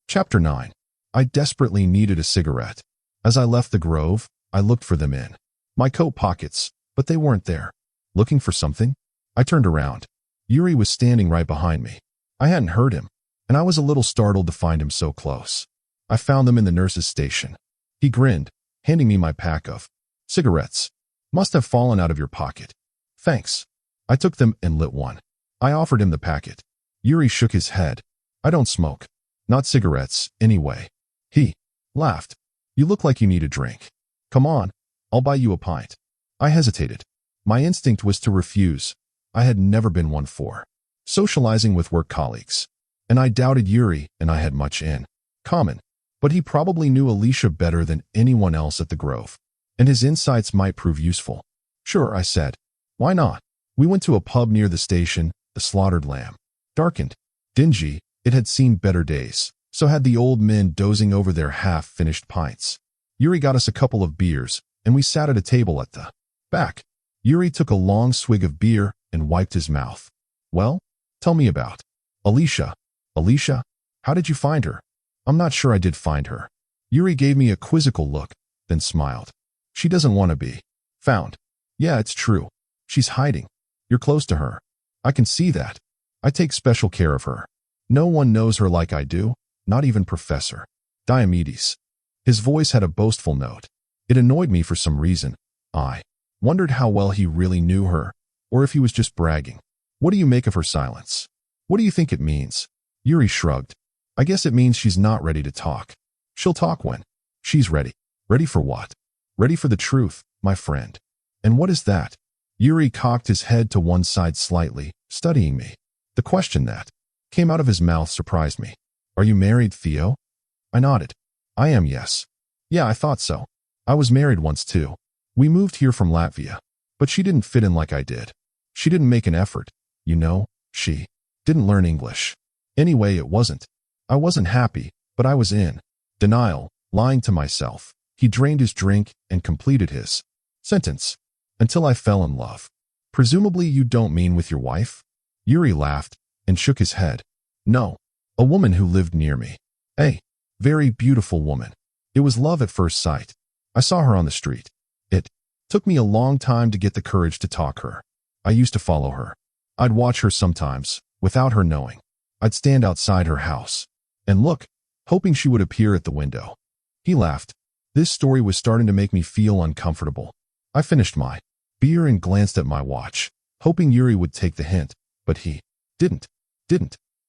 Chapter 9. I desperately needed a cigarette. As I left the grove, I looked for them in my coat pockets, but they weren't there. Looking for something? I turned around. Yuri was standing right behind me. I hadn't heard him, and I was a little startled to find him so close. I found them in the nurse's station. He grinned, handing me my pack of cigarettes. Must have fallen out of your pocket. Thanks. I took them and lit one. I offered him the packet. Yuri shook his head. I don't smoke. Not cigarettes, anyway. He laughed. You look like you need a drink. Come on, I'll buy you a pint. I hesitated. My instinct was to refuse. I had never been one for socializing with work colleagues, and I doubted Yuri and I had much in common. But he probably knew Alicia better than anyone else at the Grove, and his insights might prove useful. Sure, I said. Why not? We went to a pub near the station, the Slaughtered Lamb. Darkened, dingy, it had seen better days. So had the old men dozing over their half-finished pints. Yuri got us a couple of beers, and we sat at a table at the back. Yuri took a long swig of beer and wiped his mouth. Well, tell me about Alicia. Alicia? How did you find her? I'm not sure I did find her. Yuri gave me a quizzical look, then smiled. She doesn't want to be found. Yeah, it's true. She's hiding. You're close to her. I can see that. I take special care of her. No one knows her like I do. Not even Professor Diomedes. His voice had a boastful note. It annoyed me for some reason. I wondered how well he really knew her, or if he was just bragging. What do you make of her silence? What do you think it means? Yuri shrugged. I guess it means she's not ready to talk. She'll talk when she's ready. Ready for what? Ready for the truth, my friend. And what is that? Yuri cocked his head to one side slightly, studying me. The question that came out of his mouth surprised me. Are you married, Theo? I nodded. I am, yes. Yeah, I thought so. I was married once too. We moved here from Latvia, but she didn't fit in like I did. She didn't make an effort, you know. She didn't learn English. Anyway, it wasn't. I wasn't happy, but I was in denial, lying to myself. He drained his drink and completed his sentence. Until I fell in love. Presumably you don't mean with your wife? Yuri laughed and shook his head. No. A woman who lived near me. A very beautiful woman. It was love at first sight. I saw her on the street. It took me a long time to get the courage to talk her. I used to follow her. I'd watch her sometimes, without her knowing. I'd stand outside her house and look, hoping she would appear at the window. He laughed. This story was starting to make me feel uncomfortable. I finished my beer and glanced at my watch, hoping Yuri would take the hint, but he didn't.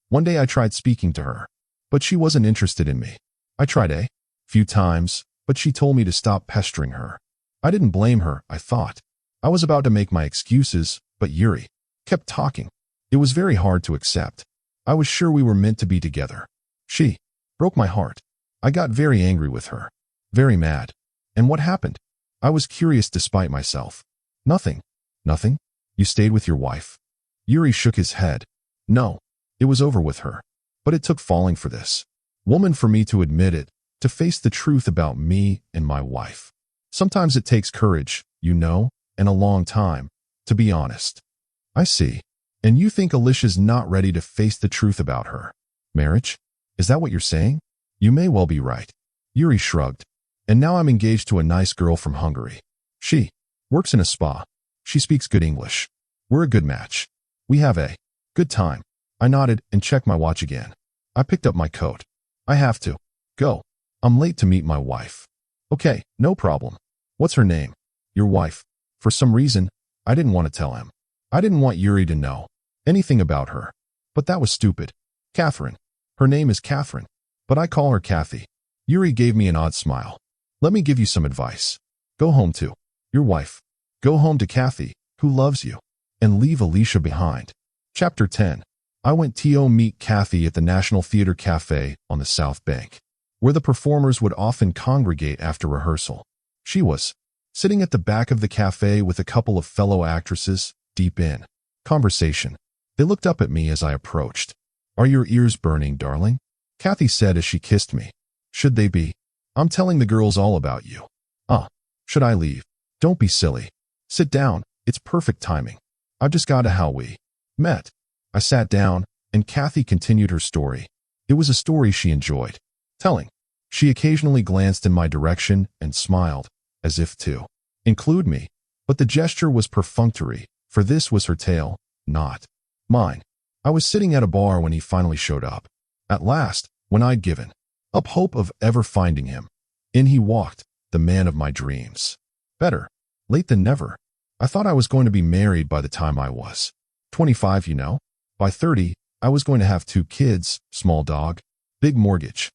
One day I tried speaking to her, but she wasn't interested in me. I tried a few times, but she told me to stop pestering her. I didn't blame her, I thought. I was about to make my excuses, but Yuri kept talking. It was very hard to accept. I was sure we were meant to be together. She broke my heart. I got very angry with her. Very mad. And what happened? I was curious despite myself. Nothing. Nothing? You stayed with your wife? Yuri shook his head. No. It was over with her. But it took falling for this woman for me to admit it, to face the truth about me and my wife. Sometimes it takes courage, you know, and a long time, to be honest. I see. And you think Alicia's not ready to face the truth about her marriage? Is that what you're saying? You may well be right. Yuri shrugged. And now I'm engaged to a nice girl from Hungary. She works in a spa. She speaks good English. We're a good match. We have a good time. I nodded and checked my watch again. I picked up my coat. I have to go. I'm late to meet my wife. Okay, no problem. What's her name? Your wife. For some reason, I didn't want to tell him. I didn't want Yuri to know anything about her. But that was stupid. Catherine. Her name is Catherine. But I call her Kathy. Yuri gave me an odd smile. Let me give you some advice. Go home to your wife. Go home to Kathy, who loves you. And leave Alicia behind. Chapter 10. I went to meet Kathy at the National Theatre Cafe on the South Bank, where the performers would often congregate after rehearsal. She was sitting at the back of the cafe with a couple of fellow actresses, deep in conversation. They looked up at me as I approached. Are your ears burning, darling? Kathy said as she kissed me. Should they be? I'm telling the girls all about you. Should I leave? Don't be silly. Sit down, it's perfect timing. I've just got to how we met. I sat down, and Kathy continued her story. It was a story she enjoyed. Telling. She occasionally glanced in my direction and smiled, as if to include me. But the gesture was perfunctory, for this was her tale, not mine. I was sitting at a bar when he finally showed up. At last, when I'd given up hope of ever finding him, in he walked, the man of my dreams. Better late than never. I thought I was going to be married by the time I was 25, you know. By 30, I was going to have 2 kids, small dog, big mortgage.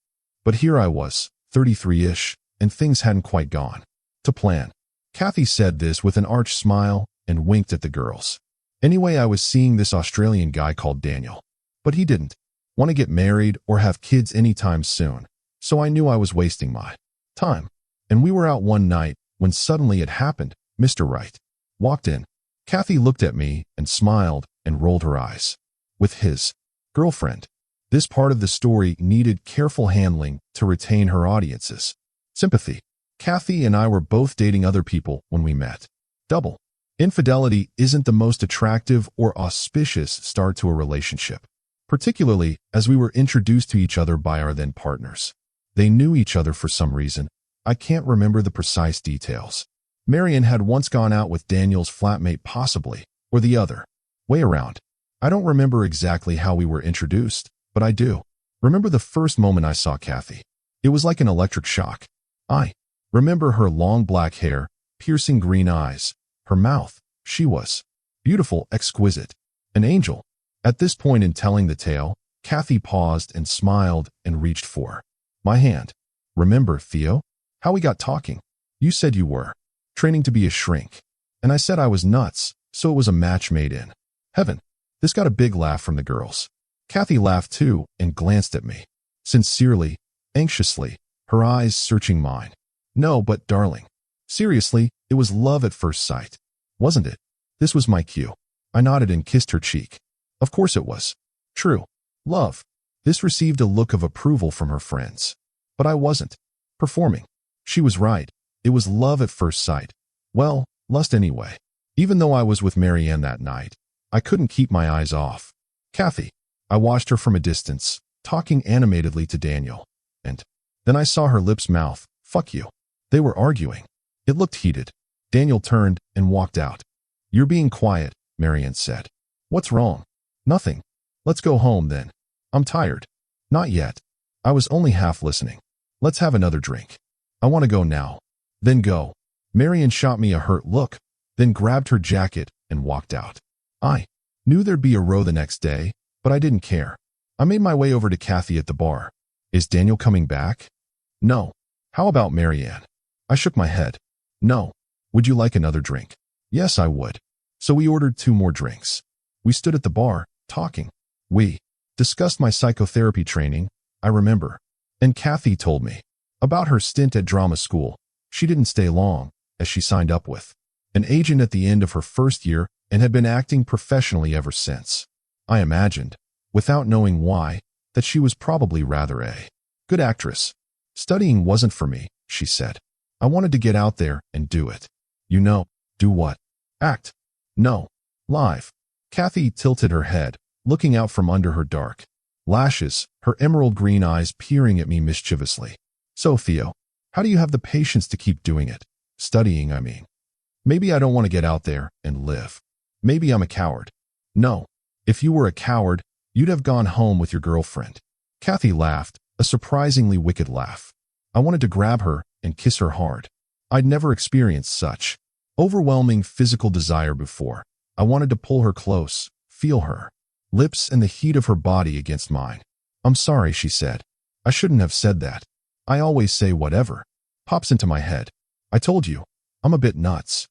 But here I was, 33-ish, and things hadn't quite gone to plan. Kathy said this with an arch smile and winked at the girls. Anyway, I was seeing this Australian guy called Daniel. But he didn't want to get married or have kids anytime soon, so I knew I was wasting my time. And we were out one night when suddenly it happened. Mr. Wright walked in. Kathy looked at me and smiled and rolled her eyes. With his girlfriend. This part of the story needed careful handling to retain her audience's sympathy. Kathy and I were both dating other people when we met. Double infidelity isn't the most attractive or auspicious start to a relationship, particularly as we were introduced to each other by our then partners. They knew each other for some reason. I can't remember the precise details. Marion had once gone out with Daniel's flatmate possibly, or the other way around. I don't remember exactly how we were introduced, but I do remember the first moment I saw Kathy. It was like an electric shock. I remember her long black hair, piercing green eyes, her mouth. She was beautiful, exquisite, an angel. At this point in telling the tale, Kathy paused and smiled and reached for my hand. Remember, Theo, how we got talking? You said you were training to be a shrink, and I said I was nuts, so it was a match made in heaven. This got a big laugh from the girls. Kathy laughed too and glanced at me. Sincerely, anxiously, her eyes searching mine. No, but darling. Seriously, it was love at first sight, wasn't it? This was my cue. I nodded and kissed her cheek. Of course it was. True. Love. This received a look of approval from her friends. But I wasn't performing. She was right. It was love at first sight. Well, lust anyway. Even though I was with Marianne that night, I couldn't keep my eyes off Kathy. I watched her from a distance, talking animatedly to Daniel. And then I saw her lips mouth, "Fuck you." They were arguing. It looked heated. Daniel turned and walked out. "You're being quiet," Marianne said. "What's wrong?" "Nothing. Let's go home then. I'm tired." "Not yet. I was only half listening. Let's have another drink." "I want to go now." "Then go." Marianne shot me a hurt look, then grabbed her jacket and walked out. I knew there'd be a row the next day, but I didn't care. I made my way over to Kathy at the bar. "Is Daniel coming back?" "No." "How about Marianne?" I shook my head. "No." "Would you like another drink?" "Yes, I would." So we ordered 2 more drinks. We stood at the bar, talking. We discussed my psychotherapy training, I remember. And Kathy told me about her stint at drama school. She didn't stay long, as she signed up with an agent at the end of her first year and had been acting professionally ever since. I imagined, without knowing why, that she was probably rather a good actress. "Studying wasn't for me," she said. "I wanted to get out there and do it." "You know, do what?" "Act." "No. Live." Kathy tilted her head, looking out from under her dark lashes, her emerald green eyes peering at me mischievously. "So, Theo, how do you have the patience to keep doing it? Studying, I mean." "Maybe I don't want to get out there and live. Maybe I'm a coward." "No. If you were a coward, you'd have gone home with your girlfriend." Kathy laughed, a surprisingly wicked laugh. I wanted to grab her and kiss her hard. I'd never experienced such overwhelming physical desire before. I wanted to pull her close, feel her lips and the heat of her body against mine. "I'm sorry," she said. "I shouldn't have said that. I always say whatever pops into my head. I told you, I'm a bit nuts."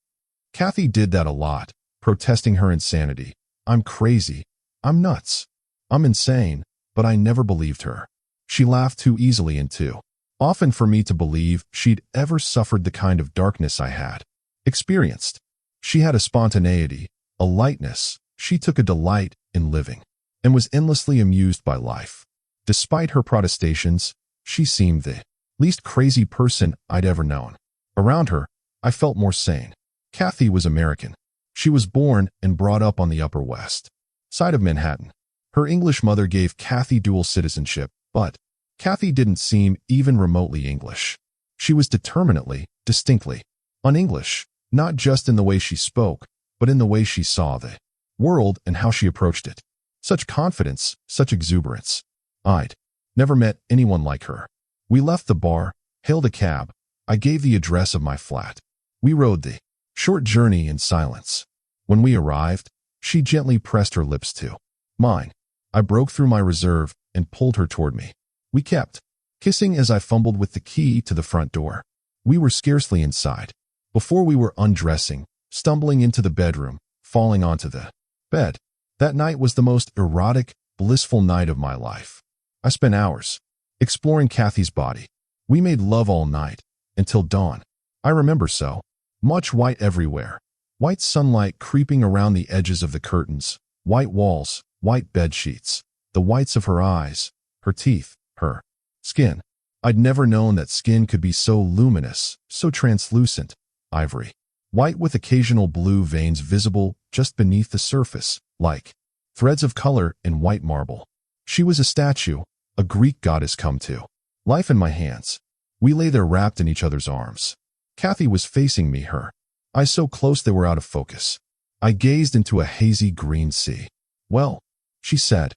Kathy did that a lot, protesting her insanity. "I'm crazy. I'm nuts. I'm insane," but I never believed her. She laughed too easily and too often for me to believe she'd ever suffered the kind of darkness I had experienced. She had a spontaneity, a lightness. She took a delight in living and was endlessly amused by life. Despite her protestations, she seemed the least crazy person I'd ever known. Around her, I felt more sane. Kathy was American. She was born and brought up on the Upper West Side of Manhattan. Her English mother gave Kathy dual citizenship, but Kathy didn't seem even remotely English. She was determinately, distinctly un-English, not just in the way she spoke, but in the way she saw the world and how she approached it. Such confidence, such exuberance. I'd never met anyone like her. We left the bar, hailed a cab. I gave the address of my flat. We rode the short journey in silence. When we arrived, she gently pressed her lips to mine. I broke through my reserve and pulled her toward me. We kept kissing as I fumbled with the key to the front door. We were scarcely inside before we were undressing, stumbling into the bedroom, falling onto the bed. That night was the most erotic, blissful night of my life. I spent hours exploring Kathy's body. We made love all night, until dawn. I remember so much white everywhere. White sunlight creeping around the edges of the curtains, white walls, white bed sheets, the whites of her eyes, her teeth, her skin. I'd never known that skin could be so luminous, so translucent, ivory. White with occasional blue veins visible just beneath the surface, like threads of color in white marble. She was a statue, a Greek goddess come to life in my hands. We lay there wrapped in each other's arms. Kathy was facing me, her eyes so close they were out of focus. I gazed into a hazy green sea. "Well," she said.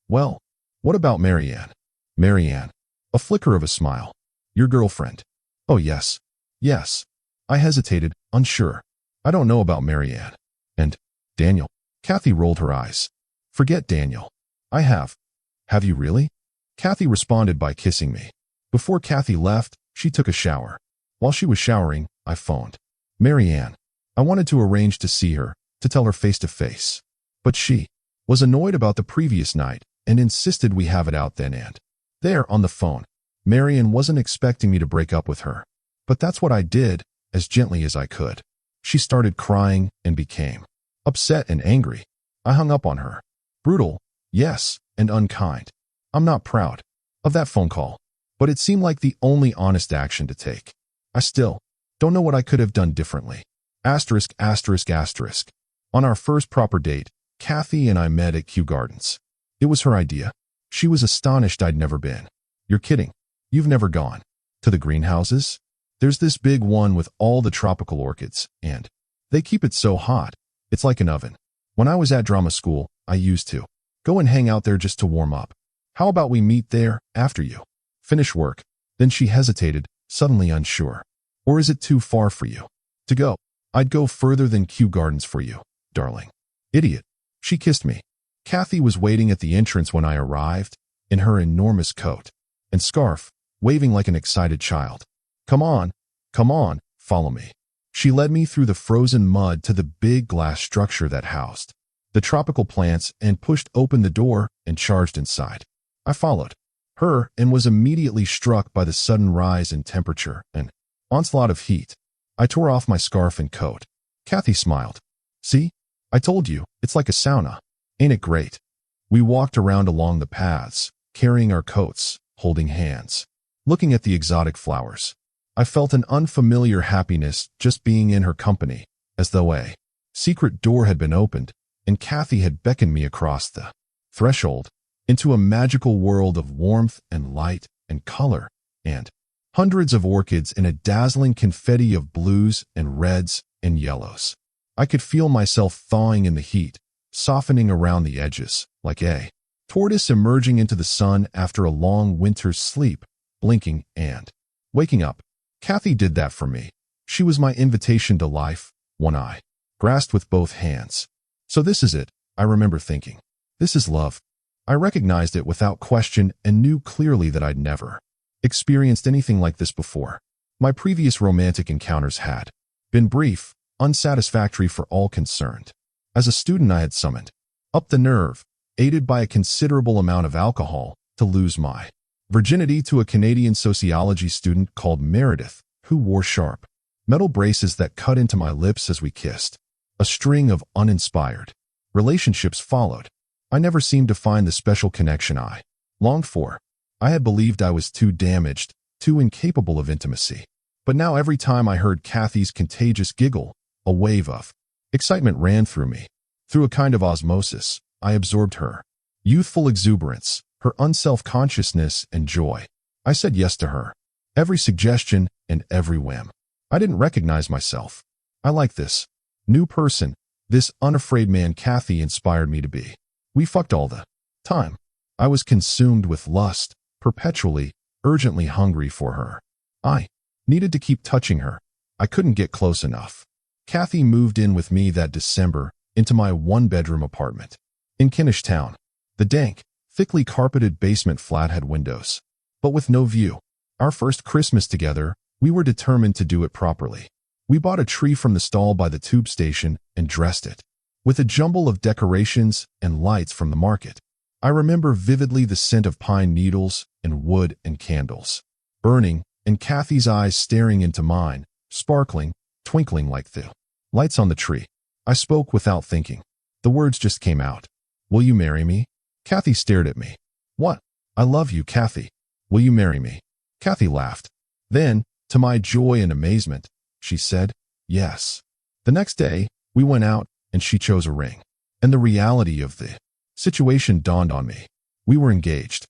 "Well, what about Marianne?" "Marianne." A flicker of a smile. "Your girlfriend?" "Oh, yes. Yes." I hesitated, unsure. "I don't know about Marianne." "And Daniel?" Kathy rolled her eyes. "Forget Daniel." "I have." "Have you really?" Kathy responded by kissing me. Before Kathy left, she took a shower. While she was showering, I phoned Marianne. I wanted to arrange to see her, to tell her face to face. But she was annoyed about the previous night and insisted we have it out then and there on the phone. Marianne wasn't expecting me to break up with her. But that's what I did, as gently as I could. She started crying and became upset and angry. I hung up on her. Brutal, yes, and unkind. I'm not proud of that phone call, but it seemed like the only honest action to take. I still don't know what I could have done differently. Asterisk, asterisk, asterisk. On our first proper date, Kathy and I met at Kew Gardens. It was her idea. She was astonished I'd never been. "You're kidding. You've never gone to the greenhouses? There's this big one with all the tropical orchids, and they keep it so hot. It's like an oven. When I was at drama school, I used to go and hang out there just to warm up. How about we meet there after you finish work?" Then she hesitated, suddenly unsure. "Or is it too far for you to go?" "I'd go further than Kew Gardens for you, darling." "Idiot." She kissed me. Kathy was waiting at the entrance when I arrived, in her enormous coat and scarf, waving like an excited child. Come on, follow me." She led me through the frozen mud to the big glass structure that housed the tropical plants and pushed open the door and charged inside. I followed her and was immediately struck by the sudden rise in temperature and onslaught of heat. I tore off my scarf and coat. Kathy smiled. "See? I told you, it's like a sauna. Ain't it great?" We walked around along the paths, carrying our coats, holding hands, looking at the exotic flowers. I felt an unfamiliar happiness just being in her company, as though a secret door had been opened, and Kathy had beckoned me across the threshold into a magical world of warmth and light and color, and hundreds of orchids in a dazzling confetti of blues and reds and yellows. I could feel myself thawing in the heat, softening around the edges, like a tortoise emerging into the sun after a long winter's sleep, blinking and waking up. Kathy did that for me. She was my invitation to life, one I grasped with both hands. So this is it, I remember thinking. This is love. I recognized it without question and knew clearly that I'd never experienced anything like this before. My previous romantic encounters had been brief, unsatisfactory for all concerned. As a student, I had summoned up the nerve, aided by a considerable amount of alcohol, to lose my virginity to a Canadian sociology student called Meredith, who wore sharp metal braces that cut into my lips as we kissed. A string of uninspired relationships followed. I never seemed to find the special connection I longed for. I had believed I was too damaged, too incapable of intimacy. But now every time I heard Kathy's contagious giggle, a wave of excitement ran through me. Through a kind of osmosis, I absorbed her youthful exuberance, her unself-consciousness and joy. I said yes to her. Every suggestion and every whim. I didn't recognize myself. I like this new person, this unafraid man Kathy inspired me to be. We fucked all the time. I was consumed with lust, perpetually, urgently hungry for her. I needed to keep touching her. I couldn't get close enough. Kathy moved in with me that December into my one-bedroom apartment in Kinnish Town. The dank, thickly carpeted basement flat had windows, but with no view. Our first Christmas together, we were determined to do it properly. We bought a tree from the stall by the tube station and dressed it with a jumble of decorations and lights from the market. I remember vividly the scent of pine needles and wood and candles burning, and Kathy's eyes staring into mine, sparkling, twinkling like the lights on the tree. I spoke without thinking. The words just came out. Will you marry me? Kathy stared at me. What? I love you, Kathy. Will you marry me? Kathy laughed. Then, to my joy and amazement, she said, yes. The next day, we went out, and she chose a ring. And the reality of the situation dawned on me. We were engaged.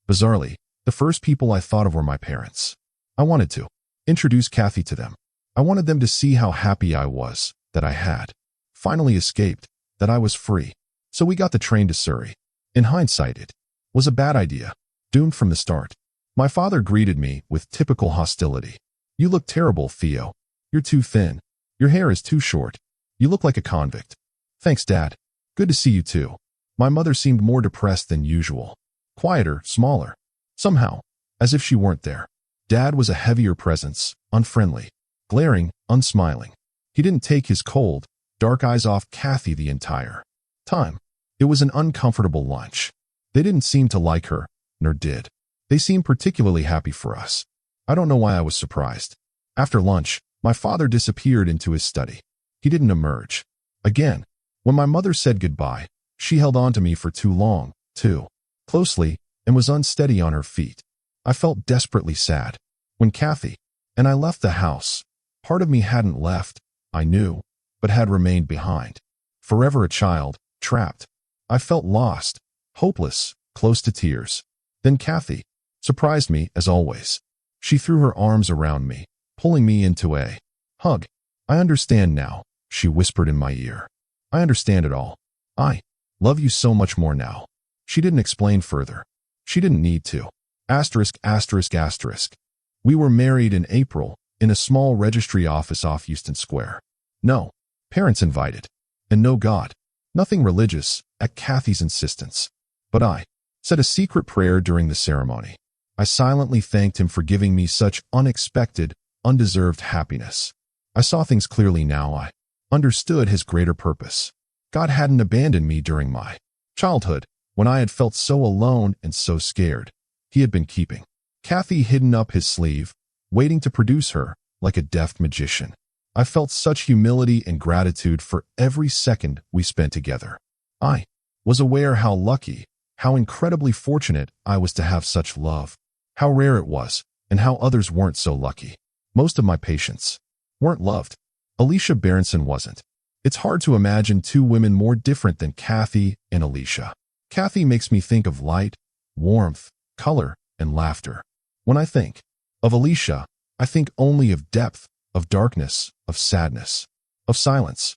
Bizarrely, the first people I thought of were my parents. I wanted to introduce Kathy to them. I wanted them to see how happy I was, that I had finally escaped, that I was free. So we got the train to Surrey. In hindsight, it was a bad idea, doomed from the start. My father greeted me with typical hostility. You look terrible, Theo. You're too thin. Your hair is too short. You look like a convict. Thanks, Dad. Good to see you too. My mother seemed more depressed than usual. Quieter, smaller. Somehow, as if she weren't there. Dad was a heavier presence, unfriendly, glaring, unsmiling. He didn't take his cold, dark eyes off Kathy the entire time. It was an uncomfortable lunch. They didn't seem to like her, nor did they seem particularly happy for us. I don't know why I was surprised. After lunch, my father disappeared into his study. He didn't emerge. Again, when my mother said goodbye, she held on to me for too long, too closely, and was unsteady on her feet. I felt desperately sad. When Kathy and I left the house, part of me hadn't left, I knew, but had remained behind. Forever a child, trapped. I felt lost, hopeless, close to tears. Then Kathy surprised me, as always. She threw her arms around me, pulling me into a hug. I understand now, she whispered in my ear. I understand it all. I love you so much more now. She didn't explain further. She didn't need to. Asterisk, asterisk, asterisk. We were married in April, in a small registry office off Euston Square. No parents invited. And no God. Nothing religious, at Kathy's insistence. But I said a secret prayer during the ceremony. I silently thanked him for giving me such unexpected, undeserved happiness. I saw things clearly now. I understood his greater purpose. God hadn't abandoned me during my childhood, when I had felt so alone and so scared. He had been keeping Kathy hidden up his sleeve, waiting to produce her, like a deft magician. I felt such humility and gratitude for every second we spent together. I was aware how lucky, how incredibly fortunate I was to have such love, how rare it was, and how others weren't so lucky. Most of my patients weren't loved. Alicia Berenson wasn't. It's hard to imagine two women more different than Kathy and Alicia. Kathy makes me think of light, warmth, color, and laughter. When I think of Alicia, I think only of depth, of darkness, of sadness, of silence.